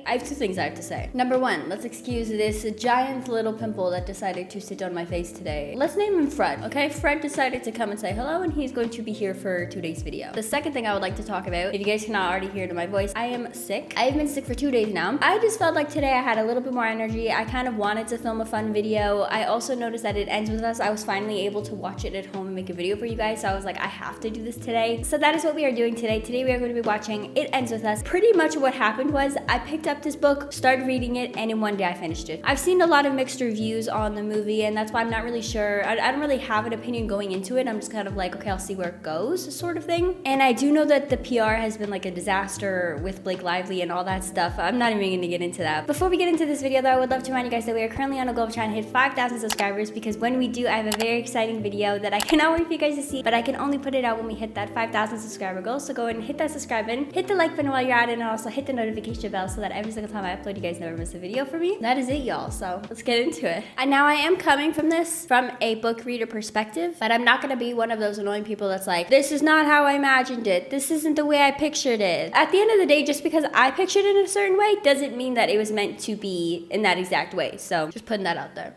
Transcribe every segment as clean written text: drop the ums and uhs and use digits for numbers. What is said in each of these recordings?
today, I have two things I have to say. Number one, let's excuse this giant little pimple that decided to sit on my face today. Let's name him Fred, okay? Fred decided to come and say hello, and he's going to be here for today's video. The second thing I would like to talk about, if you guys cannot already hear to my voice, I am sick. I've been sick for 2 days now. I just felt like today I had a little bit more energy. I kind of wanted to film a fun video. I also noticed that it ends with us. I was finally able to watch it at home and make a video for you guys, so I was like, I have to do this today. So that is what we are doing today. Today we are going to be watching It Ends With Us. Pretty much what happened was I picked up this book, started reading it, and in one day I finished it. I've seen a lot of mixed reviews on the movie, and that's why I'm not really sure. I don't really have an opinion going into it. I'm just kind of like, okay, I'll see where it goes, sort of thing. And I do know that the PR has been like a disaster with Blake Lively and all that stuff. I'm not even gonna get into that. Before we get into this video though, I would love to remind you guys that we are currently on a goal of trying to hit 5,000 subscribers, because when we do, I have a very exciting video that I cannot wait for you guys to see, but I can only put it out when we hit that 5,000 subscriber goal. So go ahead and hit that subscribe button, hit the like button while you're at it, and also hit the notification bell so that every single time I upload, you guys never miss a video from me. That is it, y'all. So let's get into it. And now I am coming from this from a book reader perspective, but I'm not gonna be one of those annoying people that's like, this is not how I imagined it. This isn't the way I pictured it. At the end of the day, just because I pictured it in a certain way doesn't mean that it was meant to be in that exact way. So just putting that out there.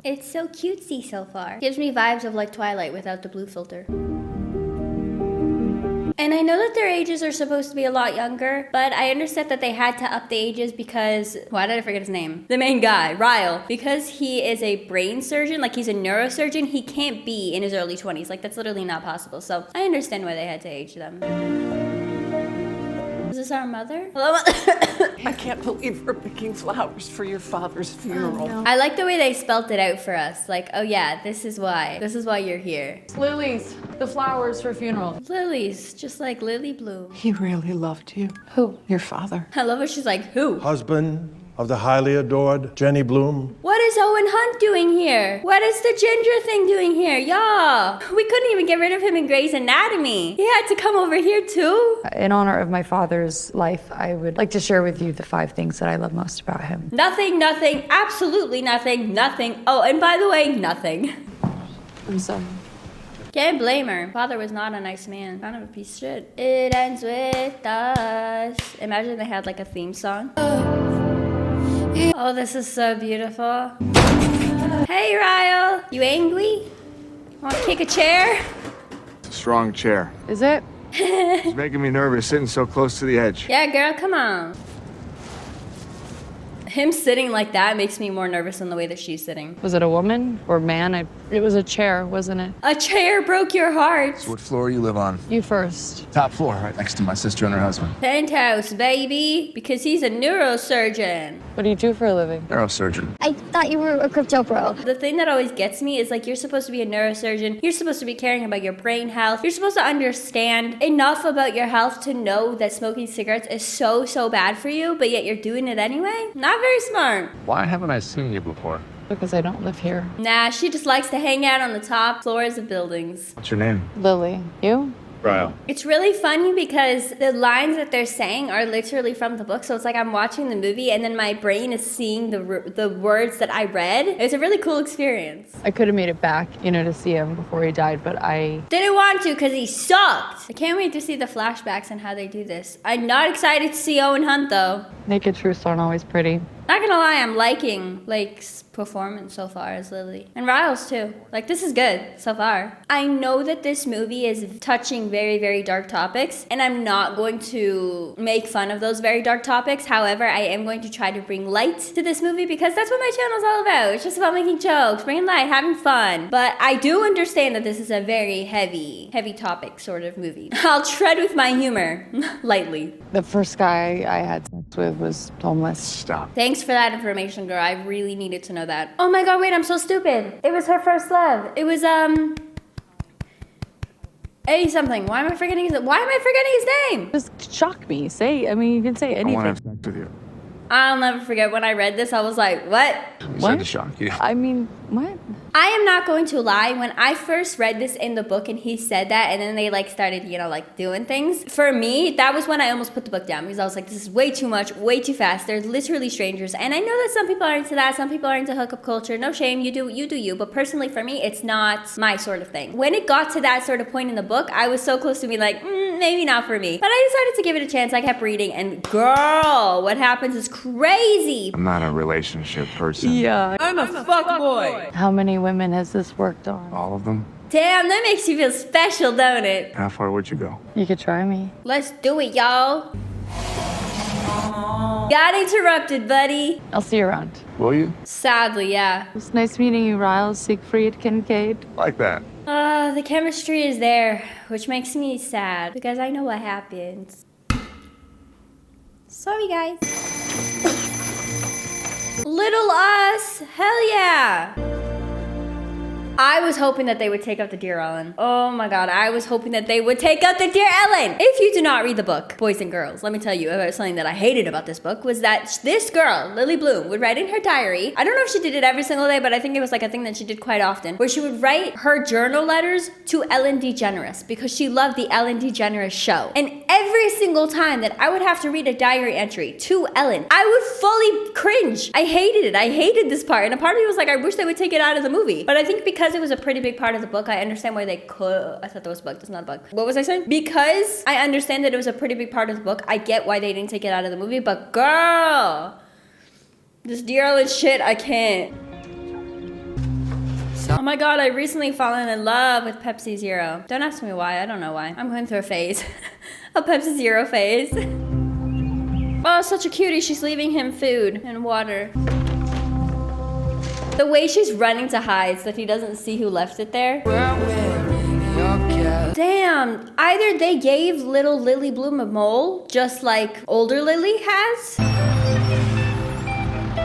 It's so cutesy so far. Gives me vibes of like Twilight without the blue filter. And I know that their ages are supposed to be a lot younger, but I understand that they had to up the ages because, why did I forget his name? The main guy, Ryle. Because he is a brain surgeon, like he's a neurosurgeon, he can't be in his early 20s. Like that's literally not possible. So I understand why they had to age them. Is this our mother? Hello? I can't believe we're picking flowers for your father's funeral. Oh, no. I like the way they spelt it out for us. Like, oh yeah, this is why. This is why you're here. Lilies, the flowers for funeral. Lilies, just like Lily Blue. He really loved you. Who? Your father. I love how she's like, who? Husband of the highly adored Jenny Bloom. What is Owen Hunt doing here? What is the ginger thing doing here? Y'all, we couldn't even get rid of him in Grey's Anatomy. He had to come over here too. In honor of my father's life, I would like to share with you the 5 things that I love most about him. Nothing, nothing, absolutely nothing, nothing. Oh, and by the way, nothing. I'm sorry. Can't blame her. Father was not a nice man. Kind of a piece of shit. It ends with us. Imagine they had like a theme song. Oh, this is so beautiful. Hey, Ryle. You angry? Want to kick a chair? It's a strong chair. Is it? It's making me nervous sitting so close to the edge. Yeah, girl, come on. Him sitting like that makes me more nervous than the way that she's sitting. Was it a woman or man? It was a chair, wasn't it? A chair broke your heart. So what floor you live on? You first. Top floor, right next to my sister and her husband. Penthouse, baby. Because he's a neurosurgeon. What do you do for a living? Neurosurgeon. I thought you were a crypto bro. The thing that always gets me is like, you're supposed to be a neurosurgeon. You're supposed to be caring about your brain health. You're supposed to understand enough about your health to know that smoking cigarettes is so, so bad for you, but yet you're doing it anyway? Not very smart. Why haven't I seen you before? Because I don't live here. Nah, she just likes to hang out on the top floors of buildings. What's your name? Lily. You? Ryle. It's really funny because the lines that they're saying are literally from the book. So it's like I'm watching the movie and then my brain is seeing the words that I read. It's a really cool experience. I could have made it back, to see him before he died, but I Didn't want to because he sucked. I can't wait to see the flashbacks and how they do this. I'm not excited to see Owen Hunt though. naked truths aren't always pretty. Not gonna lie, I'm liking Lake's performance so far as Lily. And Ryle's too. Like, this is good so far. I know that this movie is touching very, very dark topics, and I'm not going to make fun of those very dark topics. However, I am going to try to bring light to this movie because that's what my channel is all about. It's just about making jokes, bringing light, having fun. But I do understand that this is a very heavy topic sort of movie. I'll tread with my humor lightly. The first guy I had sex with was homeless. Stop. Thanks for that information, girl. I really needed to know that. Oh my god, wait, I'm so stupid. It was her first love. It was, A something. Why am I forgetting his name? Just shock me. You can say I anything. want to have sex with you. I'll never forget when I read this, I was like, what? You What? said to shock you. What? I am not going to lie, when I first read this in the book and he said that, and then they like started, you know, like doing things, for me, that was when I almost put the book down, because I was like, this is way too much, way too fast. They're literally strangers. And I know that some people are into that, some people are into hookup culture. No shame, you do you. But personally for me, it's not my sort of thing. When it got to that sort of point in the book, I was so close to being like, maybe not for me. But I decided to give it a chance. I kept reading, and girl, what happens is crazy. I'm not a relationship person. Yeah. I'm a fuckboy. How many women has this worked on? All of them? Damn, that makes you feel special, don't it? How far would you go? You could try me. Let's do it, y'all. Got interrupted, buddy. I'll see you around. Will you? Sadly, yeah. It's nice meeting you, Riles, Siegfried, Kincaid. Like that. The chemistry is there, which makes me sad because I know what happens. Sorry, guys. Little us, hell yeah. I was hoping that they would take up the Dear Ellen. Oh my god, I was hoping that they would take up the Dear Ellen. If you do not read the book, boys and girls, let me tell you about something that I hated about this book was that this girl, Lily Bloom, would write in her diary. I don't know if she did it every single day, but I think it was like a thing that she did quite often, where she would write her journal letters to Ellen DeGeneres because she loved the Ellen DeGeneres show. And every single time that I would have to read a diary entry to Ellen, I would fully cringe. I hated it. I hated this part. And a part of me was like, I wish they would take it out of the movie. But I think because it was a pretty big part of the book, I understand why they could. I thought that was a bug. That's not a bug. What was I saying? Because I understand that it was a pretty big part of the book, I get why they didn't take it out of the movie. But girl, this Dear Ellen shit, I can't. Oh my god, I recently fallen in love with Pepsi Zero. Don't ask me why. I don't know why. I'm going through a phase. A Pepsi Zero phase. Oh, such a cutie. She's leaving him food and water. The way she's running to hide so that he doesn't see who left it there. Damn, either they gave little Lily Bloom a mole, just like older Lily has,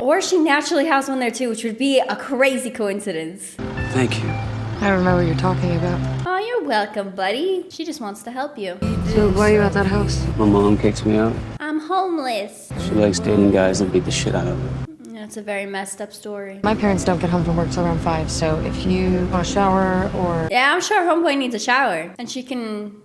or she naturally has one there too, which would be a crazy coincidence. Thank you. I remember what you're talking about. Oh, you're welcome, buddy. She just wants to help you. So why are you at that house? My mom kicks me out. I'm homeless. She likes dating guys that beat the shit out of her. That's a very messed up story. My parents don't get home from work till around 5, so if you want a shower or... Yeah, I'm sure homeboy needs a shower. And she can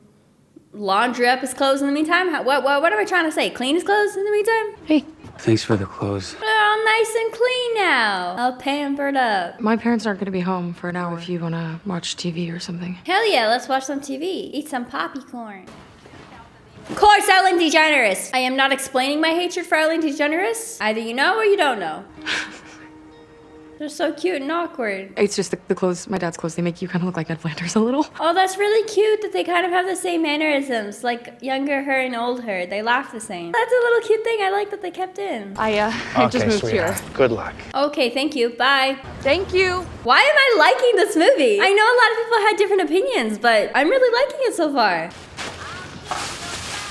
laundry up his clothes in the meantime? What am I trying to say? Clean his clothes in the meantime? Hey, Thanks for the clothes. They're all nice and clean now. All pampered up. my parents aren't going to be home for an hour if you want to watch TV or something. Hell yeah, let's watch some TV. Eat some poppycorn. Of course, Ellen DeGeneres. I am not explaining my hatred for Ellen DeGeneres. Either you know or you don't know. They're so cute and awkward. It's just the clothes, my dad's clothes, they make you kind of look like Ned Flanders a little. Oh, that's really cute that they kind of have the same mannerisms, like younger her and old her. They laugh the same. That's a little cute thing I like that they kept in. I just moved here. Good luck. Okay, thank you. Bye. Thank you. Why am I liking this movie? I know a lot of people had different opinions, but I'm really liking it so far.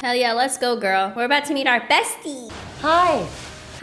Hell yeah, let's go, girl. We're about to meet our bestie. Hi.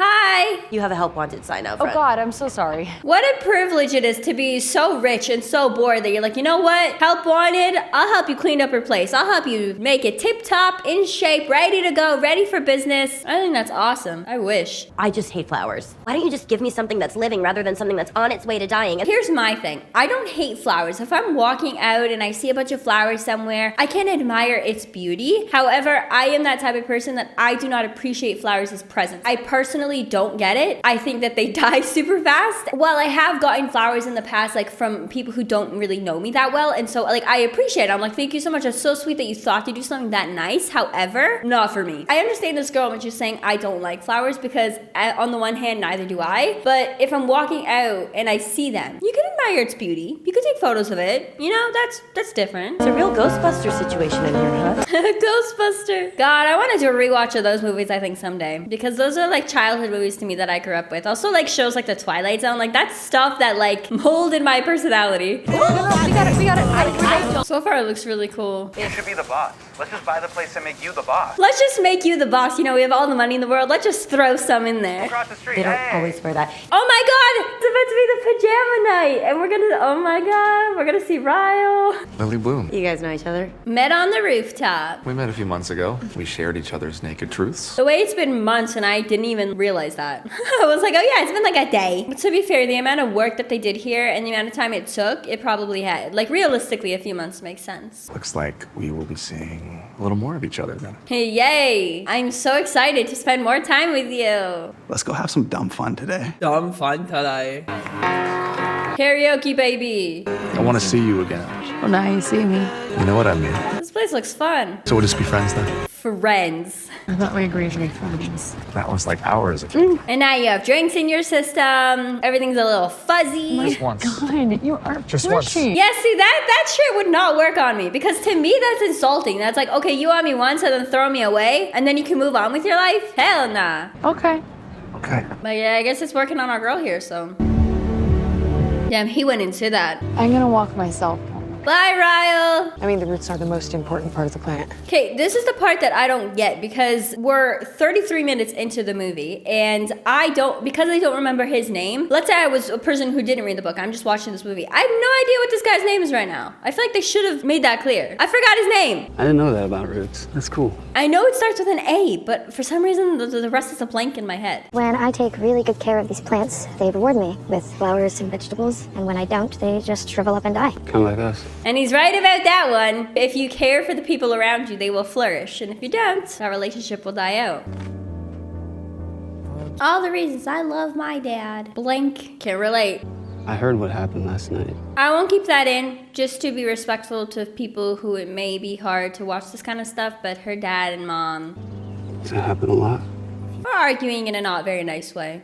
Hi. You have a help wanted sign out Oh front. God, I'm so sorry. What a privilege it is to be so rich and so bored that you're like, you know what? Help wanted, I'll help you clean up your place. I'll help you make it tip-top, in shape, ready to go, ready for business. I think that's awesome. I wish. I just hate flowers. Why don't you just give me something that's living rather than something that's on its way to dying? Here's my thing. I don't hate flowers. If I'm walking out and I see a bunch of flowers somewhere, I can admire its beauty. However, I am that type of person that I do not appreciate flowers as presents. I personally don't get it. I think that they die super fast. While I have gotten flowers in the past, like from people who don't really know me that well, and so like I appreciate it. I'm like, thank you so much. It's so sweet that you thought to do something that nice. However, not for me. I understand this girl when she's saying I don't like flowers because on the one hand, neither do I. But if I'm walking out and I see them, you can admire its beauty. You can take photos of it. You know, that's different. It's a real Ghostbuster situation in here, huh? Ghostbuster. God, I want to do a rewatch of those movies, I think, someday. Because those are like childhood movies to me that I grew up with. Also like shows like The Twilight Zone. Like that's stuff that like molded my personality. We got it. So far it looks really cool. You should be the boss. Let's just buy the place and make you the boss. Let's just make you the boss. You know, we have all the money in the world. Let's just throw some in there. Across the street. They don't Hey. always wear that. Oh my god! It's about to be the pajama night. and oh my God, we're gonna see Ryle. Lily Bloom. You guys know each other? Met on the rooftop. We met a few months ago. We shared each other's naked truths. The way it's been months and I didn't even realize that. I was like, oh yeah, it's been like a day. But to be fair, the amount of work that they did here and the amount of time it took, it probably had, like realistically, a few months makes sense. Looks like we will be seeing a little more of each other then. Hey, yay! I'm so excited to spend more time with you. Let's go have some dumb fun today. Dumb fun today. Karaoke, baby. I want to see you again. Well, now you see me. You know what I mean? This place looks fun. So we'll just be friends then? Friends. I thought we agreed to be friends. That was like hours ago. And now you have drinks in your system. Everything's a little fuzzy. Just once. God, you are Just once. pushy. Yeah, see, that shit would not work on me because to me that's insulting. That's like, okay, you on me once and then throw me away and then you can move on with your life? Hell nah. Okay. Okay. But yeah, I guess it's working on our girl here, so. Damn, he went into that. I'm gonna walk myself. Bye, Ryle. I mean, the roots are the most important part of the plant. Okay, this is the part that I don't get because we're 33 minutes into the movie and because I don't remember his name. Let's say I was a person who didn't read the book. I'm just watching this movie. I have no idea what this guy's name is right now. I feel like they should have made that clear. I forgot his name. I didn't know that about Roots. That's cool. I know it starts with an A, but for some reason the rest is a blank in my head. When I take really good care of these plants, they reward me with flowers and vegetables, and when I don't, they just shrivel up and die. Kind of like us. And he's right about that one. If you care for the people around you, they will flourish. And if you don't, that relationship will die out. All the reasons I love my dad. Blank. Can't relate. I heard what happened last night. I won't keep that in, just to be respectful to people who it may be hard to watch this kind of stuff, but her dad and mom Does that happen a lot? are arguing in a not very nice way.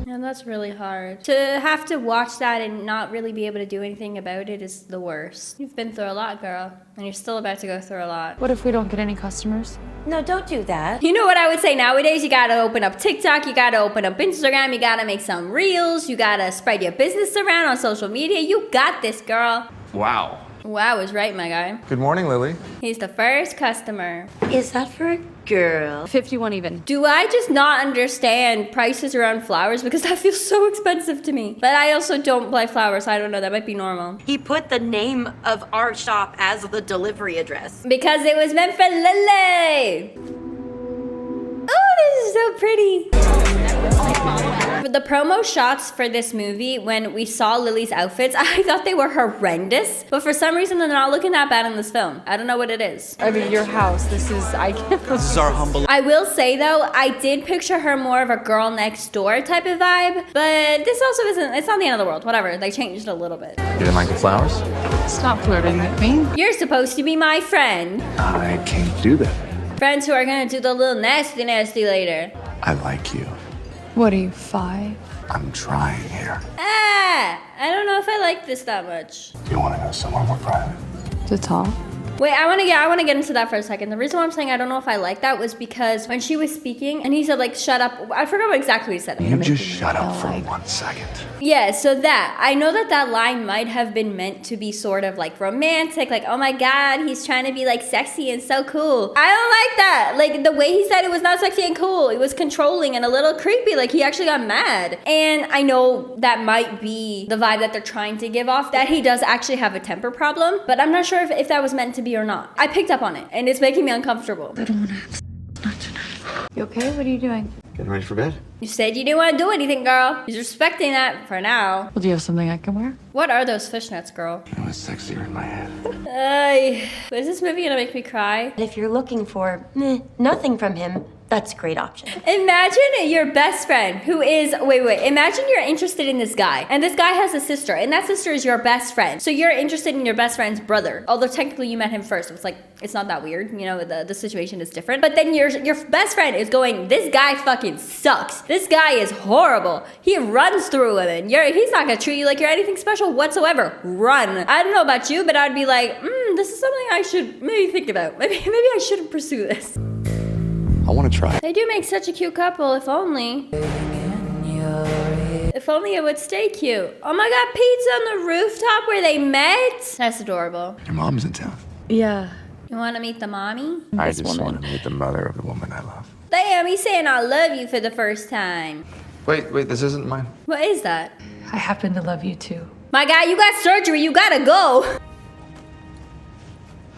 And that's really hard. To have to watch that and not really be able to do anything about it is the worst. You've been through a lot, girl, and you're still about to go through a lot. What if we don't get any customers? No, don't do that. You know what I would say nowadays? You gotta open up TikTok, you gotta open up Instagram, you gotta make some reels, you gotta spread your business around on social media. You got this, girl. Wow. Wow is right, my guy. Good morning, Lily. He's the first customer. Is that for a girl? 51 even. Do I just not understand prices around flowers? Because that feels so expensive to me. But I also don't buy flowers, so I don't know. That might be normal. He put the name of our shop as the delivery address. Because it was meant for Lily. Oh, this is so pretty. The promo shots for this movie, when we saw Lily's outfits, I thought they were horrendous. But for some reason, they're not looking that bad in this film. I don't know what it is. I mean, your house. I can't. This is our humble. I will say though, I did picture her more of a girl next door type of vibe. But this also isn't, it's not the end of the world. Whatever, they changed a little bit. You didn't like the flowers? Stop flirting with me. You're supposed to be my friend. I can't do that. Friends who are gonna do the little nasty later. I like you. What are you, 5? I'm trying here. I don't know if I like this that much. Do you want to go somewhere more private? To talk? Wait, I want to get into that for a second. The reason why I'm saying I don't know if I like that was because when she was speaking and he said like, shut up. I forgot what exactly he said. You just shut up for 1 second. Yeah, so I know that line might have been meant to be sort of like romantic, like, oh my God, he's trying to be like sexy and so cool. I don't like that. Like the way he said it was not sexy and cool. It was controlling and a little creepy. Like he actually got mad. And I know that might be the vibe that they're trying to give off, that he does actually have a temper problem, but I'm not sure if that was meant to be or not. I picked up on it and it's making me uncomfortable. I don't want to have not tonight. You okay? What are you doing? Getting ready for bed? You said you didn't want to do anything, girl. He's respecting that for now. Well, do you have something I can wear? What are those fishnets, girl? It was sexier in my head. Is this movie gonna make me cry? If you're looking for nothing from him, that's a great option. Imagine your best friend who is, imagine you're interested in this guy and this guy has a sister and that sister is your best friend. So you're interested in your best friend's brother. Although technically you met him first. It's like, it's not that weird. You know, the situation is different. But then your best friend is going, this guy fucking sucks. This guy is horrible. He runs through women. He's not gonna treat you like you're anything special whatsoever. Run. I don't know about you, but I'd be like, this is something I should maybe think about. Maybe I shouldn't pursue this. I want to try. They do make such a cute couple, if only. If only it would stay cute. Oh my God, pizza on the rooftop where they met? That's adorable. Your mom's in town. Yeah. You want to meet the mommy? I just want to meet the mother of the woman I love. Damn, he's saying I love you for the first time. Wait, this isn't mine. What is that? I happen to love you too. My guy, you got surgery. You gotta go.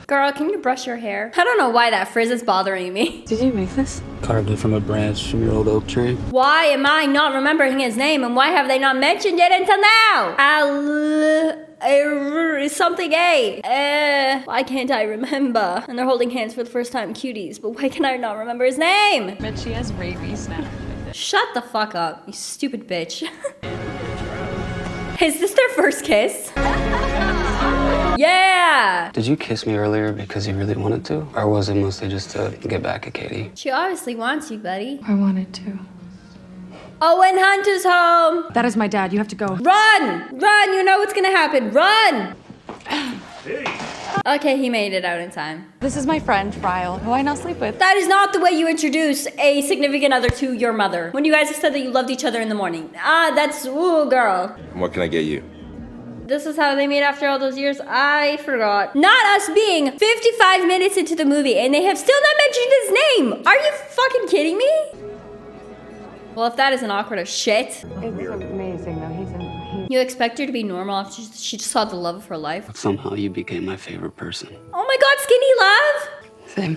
Girl, can you brush your hair? I don't know why that frizz is bothering me. Did you make this? Carved it from a branch from your old oak tree. Why am I not remembering his name, and why have they not mentioned it until now? Something A. Why can't I remember? And they're holding hands for the first time, cuties. But why can I not remember his name? But she has rabies now. Shut the fuck up, you stupid bitch. Is this their first kiss? Yeah! Did you kiss me earlier because you really wanted to? Or was it mostly just to get back at Katie? She obviously wants you, buddy. I wanted to. Owen Hunt is home! That is my dad. You have to go. Run! Run! You know what's gonna happen. Run! Okay, he made it out in time. This is my friend, Ryle, who I now sleep with. That is not the way you introduce a significant other to your mother. When you guys have said that you loved each other in the morning. That's, ooh, girl. What can I get you? This is how they meet after all those years? I forgot. Not us being 55 minutes into the movie and they have still not mentioned his name. Are you fucking kidding me? Well, if that isn't awkward as shit. It's amazing though. You expect her to be normal after she just saw the love of her life? Somehow you became my favorite person. Oh my god, skinny love! Same.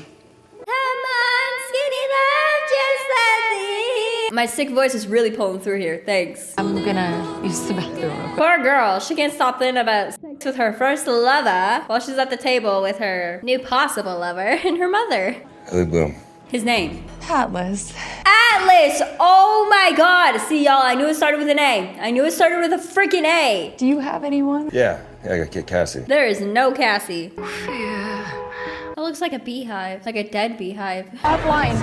Come on, skinny love, just like this. My sick voice is really pulling through here, thanks. I'm gonna use the bathroom. Poor girl, she can't stop thinking about sex with her first lover while she's at the table with her new possible lover and her mother. Ellie Bloom. His name? Atlas. Atlas! Oh my god! See y'all, I knew it started with an A. I knew it started with a freaking A. Do you have anyone? Yeah, I got Kit Cassie. There is no Cassie. That looks like a beehive. Like a dead beehive. Offline.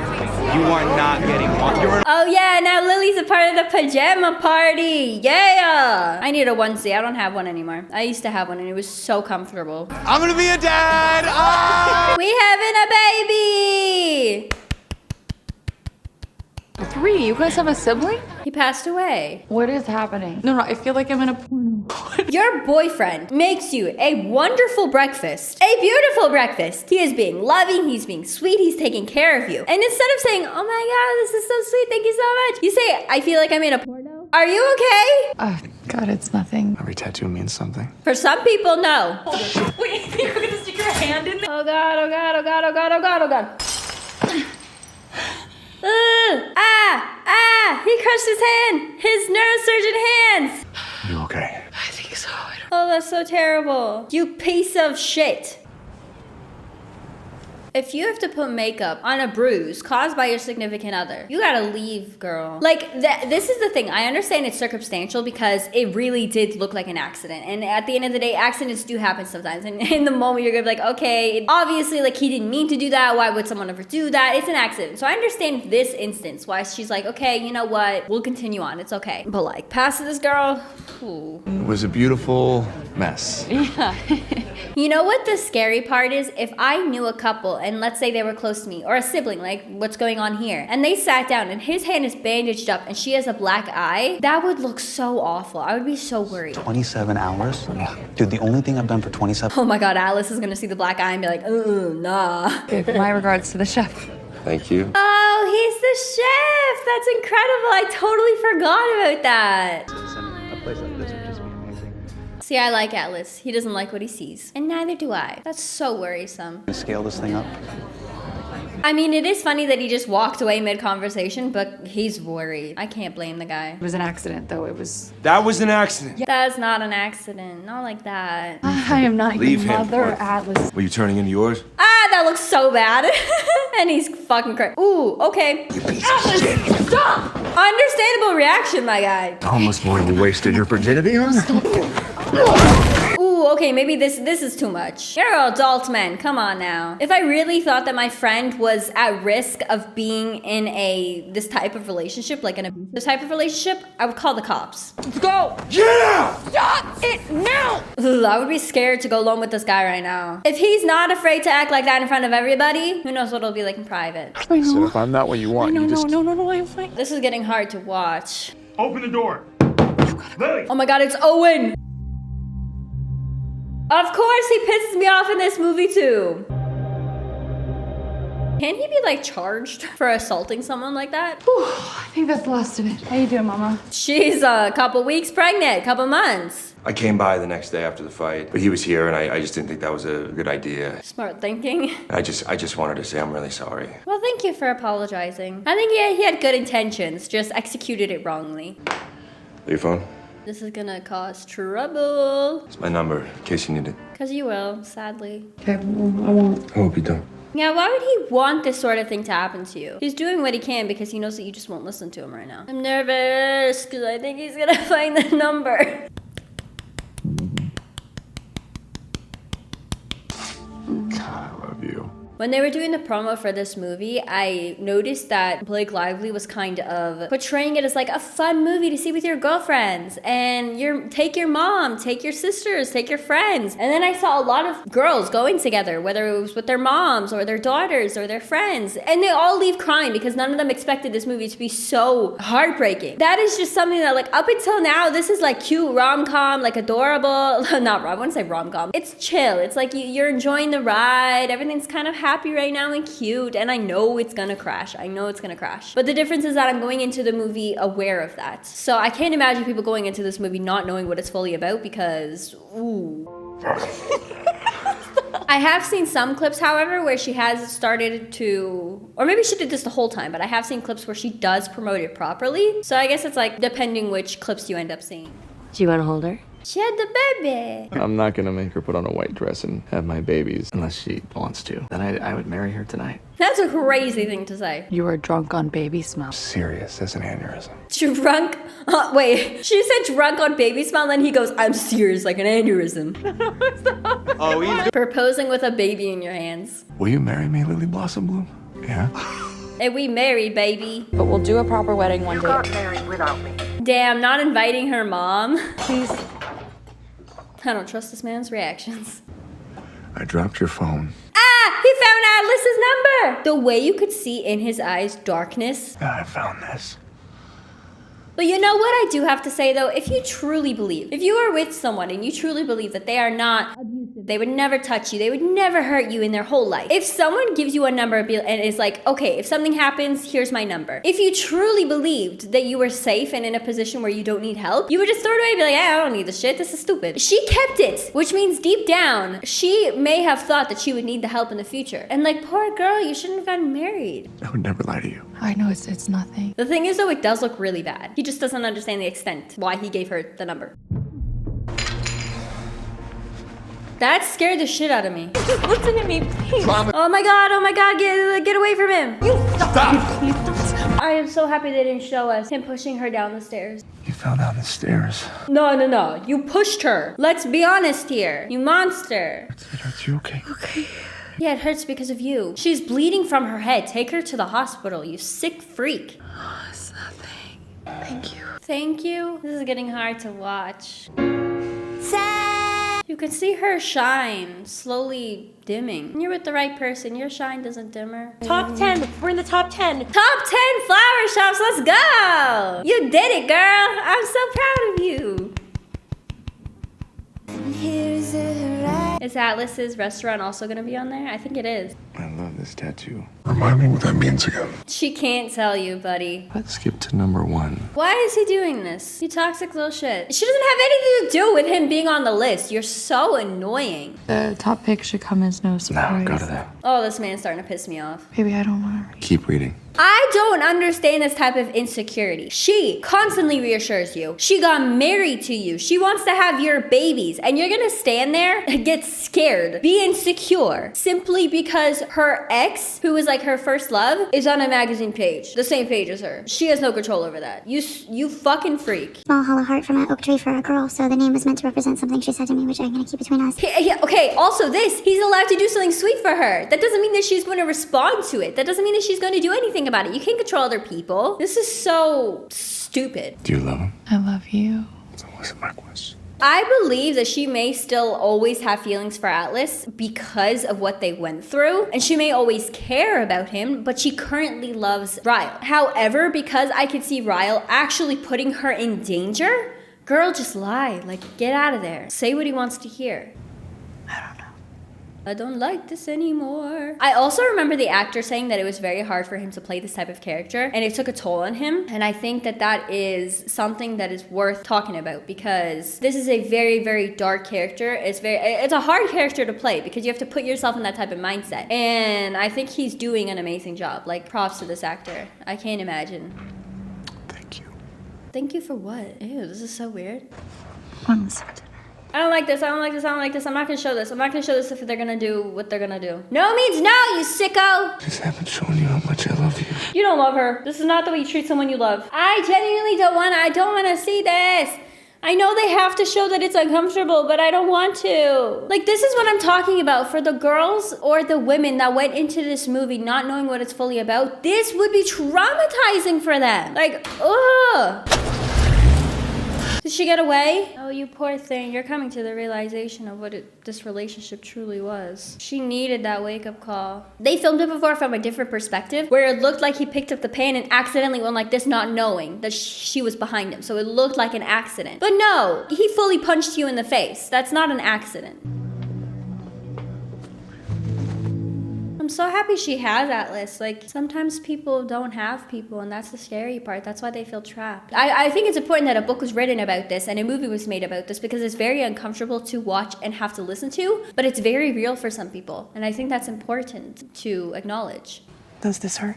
You are not getting one. Oh yeah, now Lily's a part of the pajama party. Yeah! I need a onesie. I don't have one anymore. I used to have one and it was so comfortable. I'm gonna be a dad! Ah! We having a baby! 3, you guys have a sibling? He passed away. What is happening? No, I feel like I'm in a porno. Your boyfriend makes you a wonderful breakfast. A beautiful breakfast. He is being loving, he's being sweet, he's taking care of you. And instead of saying, oh my god, this is so sweet, thank you so much, you say, I feel like I'm in a porno. Are you okay? Oh, God, it's nothing. Every tattoo means something. For some people, no. Wait, you're gonna stick your hand in there? Oh god, oh god, oh god, oh god, oh god, oh god. He crushed his hand. His neurosurgeon hands. You okay? I think so. Oh, that's so terrible. You piece of shit. If you have to put makeup on a bruise caused by your significant other, you gotta leave, girl. Like, this is the thing. I understand it's circumstantial because it really did look like an accident. And at the end of the day, accidents do happen sometimes. And in the moment, you're gonna be like, okay, obviously, like, he didn't mean to do that. Why would someone ever do that? It's an accident. So I understand this instance why she's like, okay, you know what? We'll continue on. It's okay. But, like, past this girl, ooh. It was a beautiful mess. Yeah. You know what the scary part is? If I knew a couple and let's say they were close to me or a sibling, like what's going on here, and they sat down and his hand is bandaged up and she has a black eye, that would look so awful. I would be so worried. 27 hours? Yeah. Dude, the only thing I've done for 27... Oh my god, Alice is gonna see the black eye and be like, nah. Okay, my regards to the chef. Thank you. Oh, he's the chef! That's incredible. I totally forgot about that. A place like this would just be amazing. See, I like Atlas. He doesn't like what he sees. And neither do I. That's so worrisome. Scale this thing up. I mean, it is funny that he just walked away mid-conversation, but he's worried. I can't blame the guy. It was an accident, though. It was. That was an accident. That's not an accident. Not like that. I am not Leave your him. mother, Atlas. Were you turning into yours? That looks so bad. And he's fucking crazy. Ooh, okay. Atlas, stop! Understandable reaction, my guy. Almost more than wasted your virginity on. Ooh, okay, maybe this is too much. You're an adult man, come on now. If I really thought that my friend was at risk of being in this type of relationship, like an abusive type of relationship, I would call the cops. Let's go! Yeah! Stop it now! Ugh, I would be scared to go alone with this guy right now. If he's not afraid to act like that in front of everybody, who knows what it'll be like in private. I know. So if I'm not what you want, you just... No, I'm fine. This is getting hard to watch. Open the door. Lily! Oh my god, it's Owen! Of course he pisses me off in this movie too. Can he be like charged for assaulting someone like that? I think that's the last of it. How you doing, Mama? She's a couple weeks pregnant, couple months. I came by the next day after the fight, but he was here, and I just didn't think that was a good idea. Smart thinking. I just wanted to say I'm really sorry. Well, thank you for apologizing. I think he had good intentions, just executed it wrongly. Your phone? This is gonna cause trouble. It's my number, in case you need it. Cause you will, sadly. Okay, well, I won't. I hope you don't. Yeah, why would he want this sort of thing to happen to you? He's doing what he can because he knows that you just won't listen to him right now. I'm nervous because I think he's gonna find the number. God, I love you. When they were doing the promo for this movie, I noticed that Blake Lively was kind of portraying it as like a fun movie to see with your girlfriends. And take your mom, take your sisters, take your friends. And then I saw a lot of girls going together, whether it was with their moms or their daughters or their friends. And they all leave crying because none of them expected this movie to be so heartbreaking. That is just something that like up until now, this is like cute rom-com, like adorable. Not I wouldn't say rom-com. It's chill. It's like you're enjoying the ride. Everything's kind of happy right now and cute, and I know it's gonna crash. I know it's gonna crash. But the difference is that I'm going into the movie aware of that. So I can't imagine people going into this movie not knowing what it's fully about because, ooh. I have seen some clips, however, where she has started to, or maybe she did this the whole time, but I have seen clips where she does promote it properly. So I guess it's like depending which clips you end up seeing. Do you want to hold her? She had the baby. I'm not gonna make her put on a white dress and have my babies unless she wants to. Then I would marry her tonight. That's a crazy thing to say. You were drunk on baby smell. Serious as an aneurysm. Drunk? Wait, she said drunk on baby smell, and then he goes, I'm serious like an aneurysm. Oh, he's Proposing with a baby in your hands. Will you marry me, Lily Blossom Bloom? Yeah. And we married, baby. But we'll do a proper wedding one day. Got married without me. Damn, not inviting her mom. Please. I don't trust this man's reactions. I dropped your phone. Ah! He found Atlas's number! The way you could see in his eyes darkness. Yeah, I found this. But you know what I do have to say though? If you truly believe, if you are with someone and you truly believe that they are not abusive, they would never touch you, they would never hurt you in their whole life. If someone gives you a number and is like, okay, if something happens, here's my number. If you truly believed that you were safe and in a position where you don't need help, you would just throw it away and be like, I don't need this shit, this is stupid. She kept it, which means deep down, she may have thought that she would need the help in the future. And like, poor girl, you shouldn't have gotten married. I would never lie to you. I know it's nothing. The thing is though, it does look really bad. He just doesn't understand the extent why he gave her the number. That scared the shit out of me. Just listen to me, please. Oh my god, get away from him. You stop. I am so happy they didn't show us him pushing her down the stairs. You fell down the stairs. No. You pushed her. Let's be honest here. You monster. It hurts you, okay? Okay. Yeah, it hurts because of you. She's bleeding from her head. Take her to the hospital, you sick freak. Oh, it's nothing. Thank you. Thank you. This is getting hard to watch. You can see her shine slowly dimming. When you're with the right person, your shine doesn't dimmer. Top 10. We're in the top 10. Top 10 flower shops, let's go! You did it, girl! I'm so proud of you. Is Atlas's restaurant also gonna be on there? I think it is. I love this tattoo. Remind me what that means again. She can't tell you, buddy. Let's skip to number 1. Why is he doing this? You toxic little shit. She doesn't have anything to do with him being on the list. You're so annoying. The top pick should come as no surprise. Now, go to that. Oh, this man's starting to piss me off. Baby, I don't want to read. Keep reading. I don't understand this type of insecurity. She constantly reassures you. She got married to you. She wants to have your babies. And you're gonna stand there and get scared, be insecure, simply because her ex, who was like her first love, is on a magazine page. The same page as her. She has no control over that. You fucking freak. Small hollow heart from an oak tree for a girl, so the name was meant to represent something she said to me, which I'm gonna keep between us. Okay, also this, he's allowed to do something sweet for her. That doesn't mean that she's going to respond to it. That doesn't mean that she's going to do anything about it. You can't control other people. This is so stupid. Do you love him? I love you. So what's my question? I believe that she may still always have feelings for Atlas because of what they went through, and she may always care about him, but she currently loves Ryle. However, because I could see Ryle actually putting her in danger, girl, just lie. Like, get out of there. Say what he wants to hear. I don't know. I don't like this anymore. I also remember the actor saying that it was very hard for him to play this type of character and it took a toll on him. And I think that that is something that is worth talking about because this is a very, very dark character. It's a hard character to play because you have to put yourself in that type of mindset. And I think he's doing an amazing job. Like, props to this actor. I can't imagine. Thank you. Thank you for what? Ew, this is so weird. One second. I don't like this, I don't like this, I don't like this. I'm not gonna show this. I'm not gonna show this if they're gonna do what they're gonna do. No means no, you sicko! Just haven't shown you how much I love you. You don't love her. This is not the way you treat someone you love. I genuinely don't wanna see this. I know they have to show that it's uncomfortable, but I don't want to. Like, this is what I'm talking about. For the girls or the women that went into this movie not knowing what it's fully about, this would be traumatizing for them. Like, ugh. Did she get away? Oh, you poor thing. You're coming to the realization of what this relationship truly was. She needed that wake-up call. They filmed it before from a different perspective, where it looked like he picked up the pan and accidentally went like this, not knowing that she was behind him. So it looked like an accident. But no, he fully punched you in the face. That's not an accident. I'm so happy she has Atlas. Like, sometimes people don't have people, and that's the scary part. That's why they feel trapped. I think it's important that a book was written about this and a movie was made about this because it's very uncomfortable to watch and have to listen to, but it's very real for some people. And I think that's important to acknowledge. Does this hurt?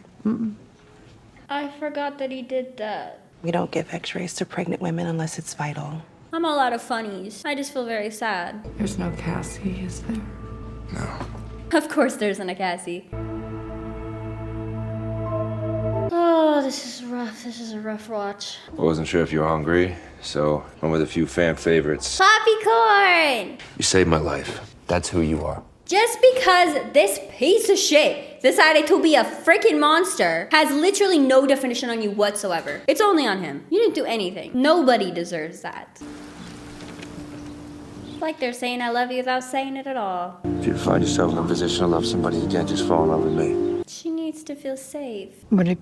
I forgot that he did that. We don't give x-rays to pregnant women unless it's vital. I'm all out of funnies. I just feel very sad. There's no Cassie, is there? No. Of course there's an Cassie. Oh, this is rough. This is a rough watch. I wasn't sure if you were hungry, so went with a few fan favorites. Poppycorn! You saved my life. That's who you are. Just because this piece of shit decided to be a freaking monster has literally no definition on you whatsoever. It's only on him. You didn't do anything. Nobody deserves that. It's like they're saying I love you without saying it at all. If you find yourself in a position to love somebody, you can't just fall in love with me. She needs to feel safe. Would it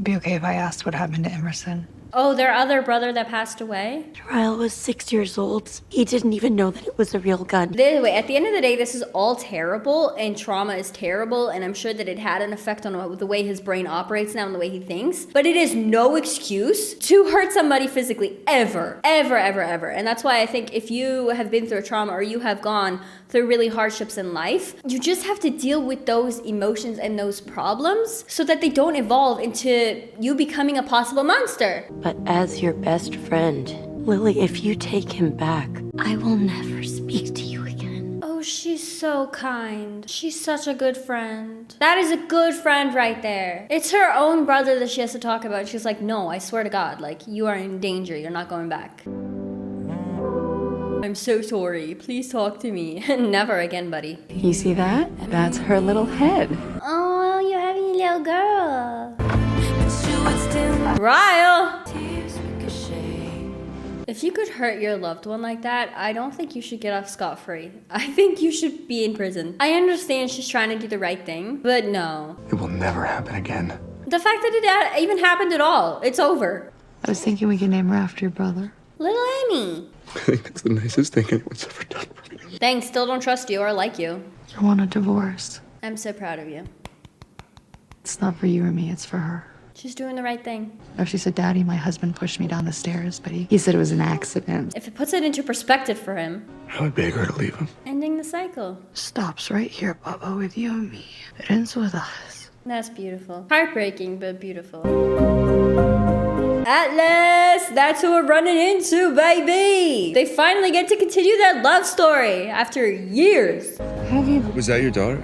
be okay if I asked what happened to Emerson? Oh, their other brother that passed away? Ryle was 6 years old. He didn't even know that it was a real gun. Wait, at the end of the day, this is all terrible, and trauma is terrible, and I'm sure that it had an effect on the way his brain operates now and the way he thinks. But it is no excuse to hurt somebody physically, ever, ever, ever, ever. And that's why I think if you have been through a trauma or you have gone through really hardships in life, you just have to deal with those emotions and those problems so that they don't evolve into you becoming a possible monster. But as your best friend, Lily, if you take him back, I will never speak to you again. Oh, she's so kind. She's such a good friend. That is a good friend right there. It's her own brother that she has to talk about. She's like, no, I swear to God, like, you are in danger. You're not going back. I'm so sorry. Please talk to me. Never again, buddy. You see that? That's her little head. Oh, you're having a little girl. Ryle! If you could hurt your loved one like that, I don't think you should get off scot-free. I think you should be in prison. I understand she's trying to do the right thing, but no. It will never happen again. The fact that it even happened at all, it's over. I was thinking we could name her after your brother. Little Amy. I think that's the nicest thing anyone's ever done for me. Thanks, still don't trust you or like you. I want a divorce. I'm so proud of you. It's not for you or me, it's for her. She's doing the right thing. Oh, she said, Daddy, my husband pushed me down the stairs, but he said it was an accident. If it puts it into perspective for him. I would beg her to leave him. Ending the cycle. Stops right here, Bubba, with you and me. It ends with us. That's beautiful. Heartbreaking, but beautiful. Atlas! That's who we're running into, baby! They finally get to continue their love story after years. Was that your daughter?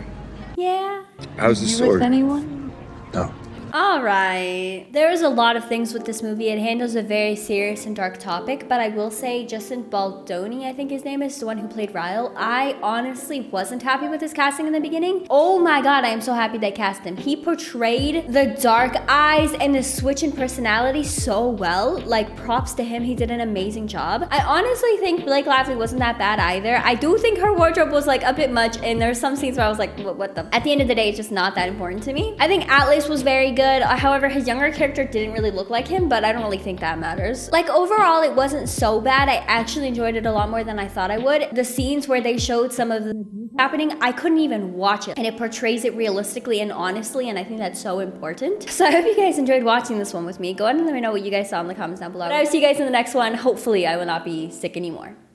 Yeah. How's the story? With anyone? No. Alright. There is a lot of things with this movie. It handles a very serious and dark topic, but I will say Justin Baldoni, I think his name is, the one who played Ryle. I honestly wasn't happy with his casting in the beginning. Oh my god, I am so happy they cast him. He portrayed the dark eyes and the switch in personality so well. Like, props to him. He did an amazing job. I honestly think Blake Lively wasn't that bad either. I do think her wardrobe was like a bit much, and there's some scenes where I was like, what the? At the end of the day, it's just not that important to me. I think Atlas was very good. However, his younger character didn't really look like him, but I don't really think that matters. Like, overall, it wasn't so bad. I actually enjoyed it a lot more than I thought I would. The scenes where they showed some of the happening, I couldn't even watch it. And it portrays it realistically and honestly, and I think that's so important. So I hope you guys enjoyed watching this one with me. Go ahead and let me know what you guys saw in the comments down below. But I will see you guys in the next one. Hopefully I will not be sick anymore.